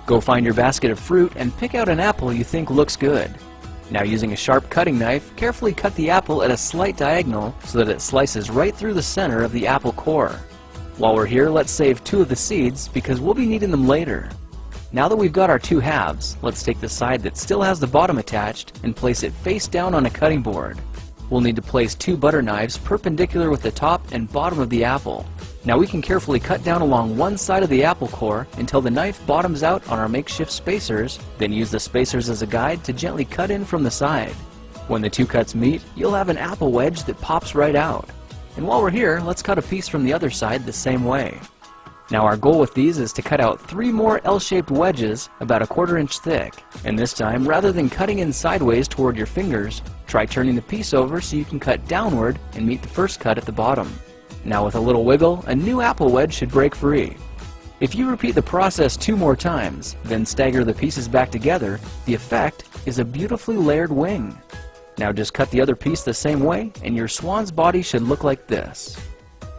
Go find your basket of fruit and pick out an apple you think looks good. Now, using a sharp cutting knife, carefully cut the apple at a slight diagonal so that it slices right through the center of the apple core. While we're here, let's save 2 of the seeds because we'll be needing them later. Now that we've got our 2 halves, let's take the side that still has the bottom attached and place it face down on a cutting board. We'll need to place 2 butter knives perpendicular with the top and bottom of the apple. Now we can carefully cut down along one side of the apple core until the knife bottoms out on our makeshift spacers, then use the spacers as a guide to gently cut in from the side. When the 2 cuts meet, you'll have an apple wedge that pops right out. And while we're here, let's cut a piece from the other side the same way. Now our goal with these is to cut out 3 more L-shaped wedges about a 1/4 inch thick. And this time, rather than cutting in sideways toward your fingers, try turning the piece over so you can cut downward and meet the first cut at the bottom. Now with a little wiggle, a new apple wedge should break free. If you repeat the process 2 more times, then stagger the pieces back together, the effect is a beautifully layered wing. Now just cut the other piece the same way and your swan's body should look like this.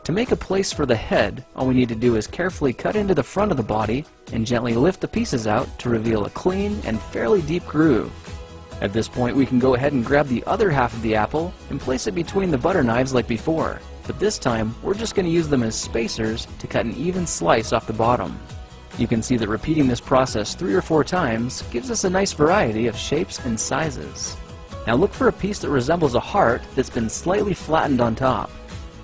To make a place for the head, all we need to do is carefully cut into the front of the body and gently lift the pieces out to reveal a clean and fairly deep groove. At this point we can go ahead and grab the other half of the apple and place it between the butter knives like before. But this time, we're just going to use them as spacers to cut an even slice off the bottom. You can see that repeating this process 3 or 4 times gives us a nice variety of shapes and sizes. Now look for a piece that resembles a heart that's been slightly flattened on top.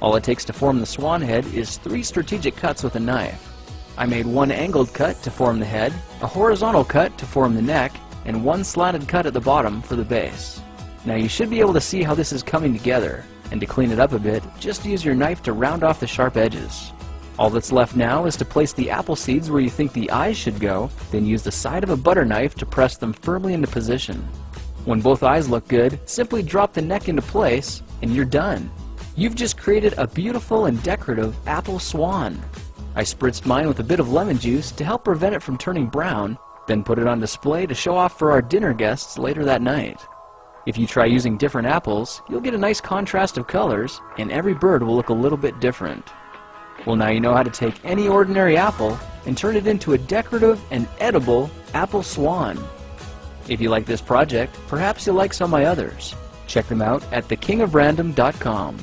All it takes to form the swan head is 3 strategic cuts with a knife. I made 1 angled cut to form the head, a horizontal cut to form the neck, and 1 slanted cut at the bottom for the base. Now you should be able to see how this is coming together. And to clean it up a bit, just use your knife to round off the sharp edges. All that's left now is to place the apple seeds where you think the eyes should go, then use the side of a butter knife to press them firmly into position. When both eyes look good, simply drop the neck into place, and you're done. You've just created a beautiful and decorative apple swan. I spritzed mine with a bit of lemon juice to help prevent it from turning brown, then put it on display to show off for our dinner guests later that night. If you try using different apples, you'll get a nice contrast of colors, and every bird will look a little bit different. Well, now you know how to take any ordinary apple and turn it into a decorative and edible apple swan. If you like this project, perhaps you'll like some of my others. Check them out at thekingofrandom.com.